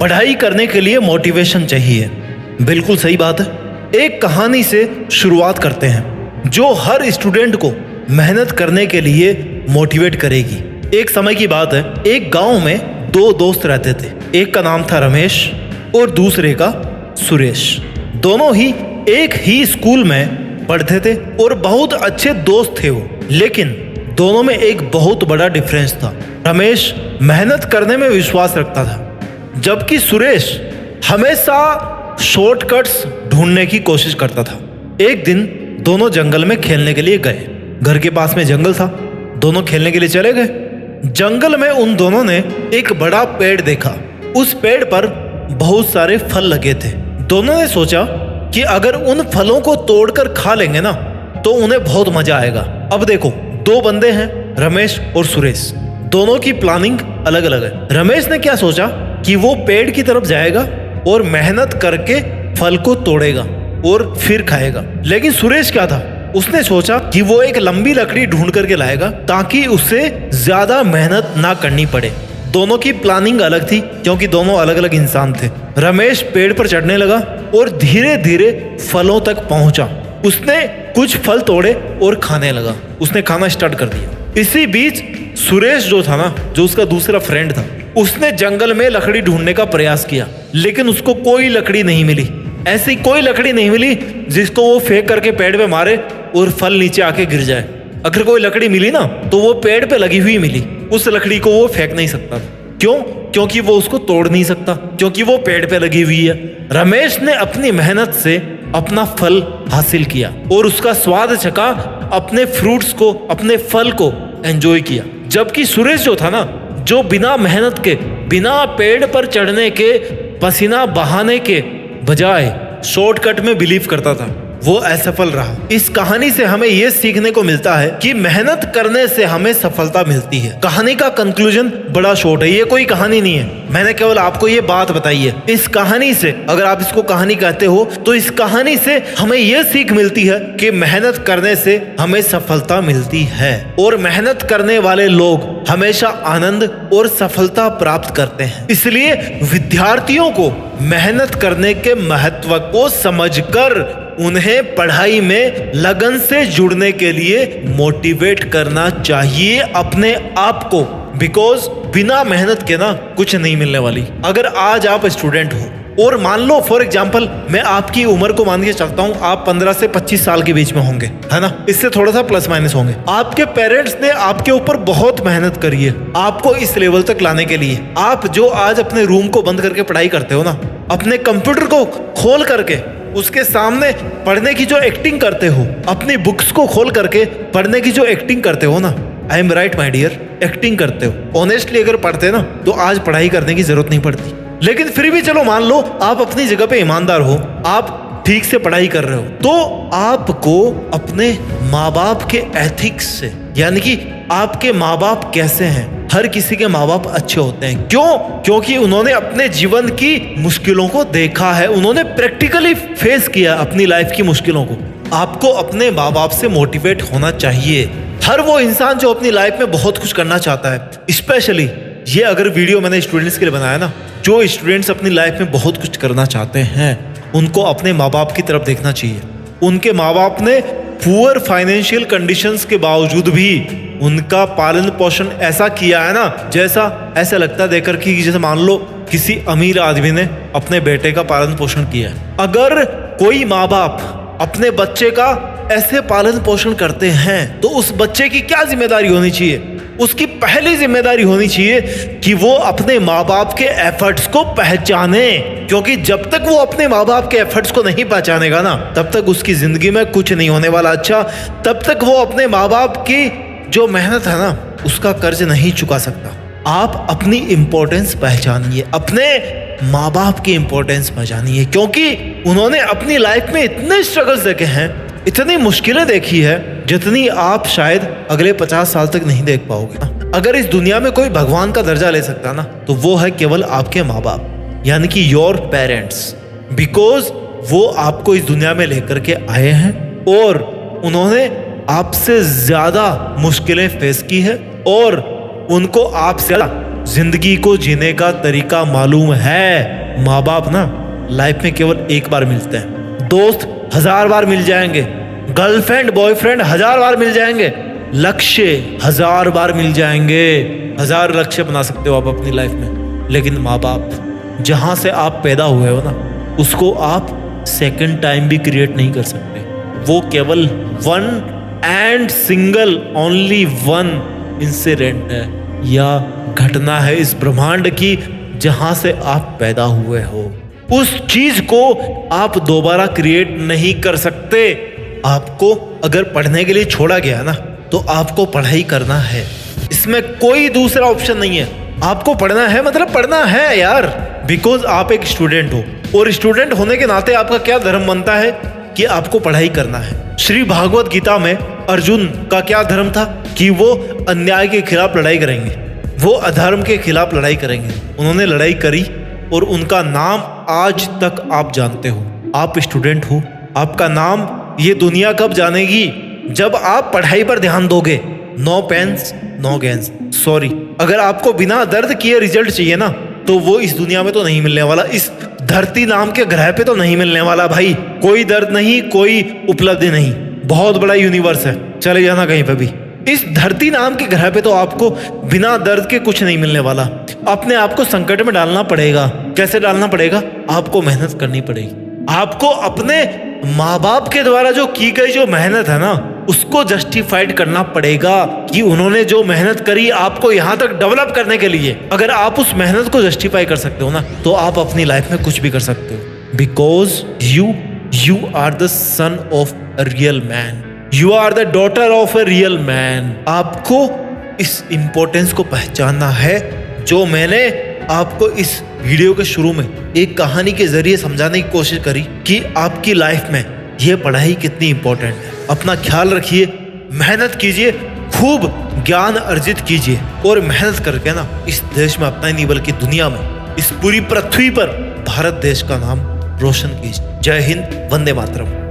पढ़ाई करने के लिए मोटिवेशन चाहिए। बिल्कुल सही बात है। एक कहानी से शुरुआत करते हैं जो हर स्टूडेंट को मेहनत करने के लिए मोटिवेट करेगी। एक समय की बात है, एक गांव में दो दोस्त रहते थे। एक का नाम था रमेश और दूसरे का सुरेश। दोनों ही एक ही स्कूल में पढ़ते थे और बहुत अच्छे दोस्त थे वो। लेकिन दोनों में एक बहुत बड़ा डिफरेंस था। रमेश मेहनत करने में विश्वास रखता था, जबकि सुरेश हमेशा शॉर्टकट्स ढूंढने की कोशिश करता था। एक दिन दोनों जंगल में खेलने के लिए गए। घर के पास में जंगल था, दोनों खेलने के लिए चले गए। जंगल में उन दोनों ने एक बड़ा पेड़ देखा। उस पेड़ पर बहुत सारे फल लगे थे। दोनों ने सोचा कि अगर उन फलों को तोड़कर खा लेंगे ना तो उन्हें बहुत मजा आएगा। अब देखो, दो बंदे हैं, रमेश और सुरेश। दोनों की प्लानिंग अलग अलग है। रमेश ने क्या सोचा कि वो पेड़ की तरफ जाएगा और मेहनत करके फल को तोड़ेगा और फिर खाएगा। लेकिन सुरेश क्या था, उसने सोचा कि वो एक लंबी लकड़ी ढूंढ करके लाएगा ताकि उसे ज्यादा मेहनत ना करनी पड़े। दोनों की प्लानिंग अलग थी क्योंकि दोनों अलग अलग इंसान थे। रमेश पेड़ पर चढ़ने लगा और धीरे धीरे फलों तक पहुंचा। उसने कुछ फल तोड़े और खाने लगा। उसने खाना स्टार्ट कर दिया। इसी बीच सुरेश जो था ना, जो उसका दूसरा फ्रेंड था, उसने जंगल में लकड़ी ढूंढने का प्रयास किया, लेकिन उसको कोई लकड़ी नहीं मिली। ऐसी कोई लकड़ी नहीं मिली जिसको वो फेंक करके पेड़ पे मारे और फल नीचे आके गिर जाए। अगर कोई लकड़ी मिली ना तो वो पेड़ पे लगी हुई मिली। उस लकड़ी को वो फेंक नहीं सकता। क्यों? क्योंकि वो उसको तोड़ नहीं सकता, क्योंकि वो पेड़ पे लगी हुई है। रमेश ने अपनी मेहनत से अपना फल हासिल किया और उसका स्वाद चखा, अपने फ्रूट्स को, अपने फल को एंजॉय किया। जबकि सुरेश जो था ना, जो बिना मेहनत के, बिना पेड़ पर चढ़ने के, पसीना बहाने के बजाय शॉर्टकट में बिलीव करता था, वो असफल रहा। इस कहानी से हमें यह सीखने को मिलता है कि मेहनत करने से हमें सफलता मिलती है। कहानी का कंक्लूजन बड़ा शॉर्ट है, ये कोई कहानी नहीं है, मैंने केवल आपको ये बात बताई है। इस कहानी से, अगर आप इसको कहानी कहते हो, तो इस कहानी से हमें यह सीख मिलती है कि मेहनत करने से हमें सफलता मिलती है और मेहनत करने वाले लोग हमेशा आनंद और सफलता प्राप्त करते हैं। इसलिए विद्यार्थियों को मेहनत करने के महत्व को समझकर उन्हें पढ़ाई में लगन से जुड़ने के लिए मोटिवेट करना चाहिए अपने आप को। बिकॉज बिना मेहनत के ना कुछ नहीं मिलने वाली। अगर आज आप स्टूडेंट हो और मान लो फॉर एग्जांपल मैं आपकी उम्र को मान के चलता हूँ, आप 15 से 25 साल के बीच में होंगे, है ना, इससे थोड़ा सा प्लस माइनस होंगे। आपके पेरेंट्स ने आपके ऊपर बहुत मेहनत करी है आपको इस लेवल तक लाने के लिए। आप जो आज अपने रूम को बंद करके पढ़ाई करते हो ना, अपने कंप्यूटर को खोल करके उसके सामने पढ़ने की जो एक्टिंग करते हो, अपनी बुक्स को खोल करके पढ़ने की जो एक्टिंग करते हो ना, I am right my dear, acting करते हो। ऑनेस्टली अगर पढ़ते ना तो आज पढ़ाई करने की जरूरत नहीं पड़ती। लेकिन फिर भी चलो मान लो आप अपनी जगह पे ईमानदार हो, आप ठीक से पढ़ाई कर रहे हो, तो आपको अपने माँ बाप के एथिक्स से, यानी कि आपके माँ बाप कैसे हैं, हर किसी के माँ बाप अच्छे होते हैं। क्यों? क्योंकि उन्होंने अपने जीवन की मुश्किलों को देखा है, उन्होंने प्रैक्टिकली फेस किया अपनी लाइफ की मुश्किलों को। आपको अपने माँ बाप से मोटिवेट होना चाहिए। हर वो इंसान जो अपनी लाइफ में बहुत कुछ करना चाहता है, स्पेशली ये अगर वीडियो मैंने स्टूडेंट्स के लिए बनाया ना, जो स्टूडेंट्स अपनी लाइफ में बहुत कुछ करना चाहते हैं, उनको अपने माँ बाप की तरफ देखना चाहिए। उनके माँ बाप ने पुअर फाइनेंशियल कंडीशंस के बावजूद भी उनका पालन पोषण ऐसा किया है ना, जैसा ऐसा लगता देखकर कि जैसे मान लो किसी अमीर आदमी ने अपने बेटे का पालन पोषण किया है। अगर कोई माँ बाप अपने बच्चे का ऐसे पालन पोषण करते हैं तो उस बच्चे की क्या जिम्मेदारी होनी चाहिए? उसकी पहली जिम्मेदारी होनी चाहिए कि वो अपने माँ बाप के एफर्ट्स को पहचाने, क्योंकि जब तक वो अपने माँ बाप के एफर्ट्स को नहीं पहचानेगा ना, तब तक उसकी जिंदगी में कुछ नहीं होने वाला अच्छा। तब तक वो अपने माँ बाप की जो मेहनत है ना, उसका कर्ज नहीं चुका सकता। आप अपनी इंपॉर्टेंस पहचानिए, अपने माँ बाप की इंपॉर्टेंस पहचानिए, क्योंकि उन्होंने अपनी लाइफ में इतने स्ट्रगल्स देखे हैं, इतनी मुश्किलें देखी है, जितनी आप शायद अगले 50 साल तक नहीं देख पाओगे। अगर इस दुनिया में कोई भगवान का दर्जा ले सकता ना, तो वो है केवल आपके माँ बाप, यानी कि योर पेरेंट्स। बिकॉज वो आपको इस दुनिया में लेकर के आए हैं और उन्होंने आपसे ज्यादा मुश्किलें फेस की है और उनको आपसे जिंदगी को जीने का तरीका मालूम है। माँ बाप ना लाइफ में केवल एक बार मिलते हैं, दोस्त 1000 बार मिल जाएंगे, गर्लफ्रेंड बॉयफ्रेंड 1000 बार मिल जाएंगे, लक्ष्य 1000 बार मिल जाएंगे। 1000 लक्ष्य बना सकते हो आप अपनी लाइफ में, लेकिन माँ बाप जहां से आप पैदा हुए हो ना, उसको आप सेकंड टाइम भी क्रिएट नहीं कर सकते। वो केवल one and single only one incident है या घटना है इस ब्रह्मांड की जहां से आप पैदा हुए हो। उस चीज को आप दोबारा क्रिएट नहीं कर सकते। आपको अगर पढ़ने के लिए छोड़ा गया ना, तो आपको पढ़ाई करना है, इसमें कोई दूसरा ऑप्शन नहीं है। आपको पढ़ना है मतलब पढ़ना है यार, बिकॉज आप एक स्टूडेंट हो, और स्टूडेंट होने के नाते आपका क्या धर्म बनता है कि आपको पढ़ाई करना है। श्री भागवत गीता में अर्जुन का क्या धर्म था कि वो अन्याय के खिलाफ लड़ाई करेंगे, वो अधर्म के खिलाफ लड़ाई करेंगे। उन्होंने लड़ाई करी और उनका नाम आज तक आप जानते हो। आप स्टूडेंट हो, आपका नाम ये दुनिया कब जानेगी? जब आप पढ़ाई पर ध्यान दोगे। No pains no gains. Sorry, अगर आपको बिना दर्द किए रिजल्ट चाहिए ना, तो वो इस दुनिया में तो नहीं मिलने वाला, इस धरती नाम के ग्रह पे तो नहीं मिलने वाला भाई। कोई दर्द नहीं, कोई उपलब्धि नहीं, बहुत बड़ा यूनिवर्स है, चले जाना कहीं पे भी। इस धरती नाम के ग्रह पे तो आपको बिना दर्द के कुछ नहीं मिलने वाला। अपने आप को संकट में डालना पड़ेगा। कैसे डालना पड़ेगा? आपको मेहनत करनी पड़ेगी। आपको अपने माँ बाप के द्वारा जो की गई जो मेहनत है ना, उसको जस्टिफाइड करना पड़ेगा कि उन्होंने जो मेहनत करी आपको यहाँ तक डेवलप करने के लिए। अगर आप उस मेहनत को जस्टिफाई कर सकते हो ना, तो आप अपनी लाइफ में कुछ भी कर सकते हो। Because you are the son of a real man, you are the daughter of a real man. आपको इस इंपॉर्टेंस को पहचानना है, जो मैंने आपको इस वीडियो के शुरू में एक कहानी के जरिए समझाने की कोशिश करी कि आपकी लाइफ में यह पढ़ाई कितनी इंपॉर्टेंट है। अपना ख्याल रखिए, मेहनत कीजिए, खूब ज्ञान अर्जित कीजिए, और मेहनत करके ना इस देश में अपना ही नहीं बल्कि दुनिया में, इस पूरी पृथ्वी पर भारत देश का नाम रोशन कीजिए। जय हिंद, वंदे मातरम।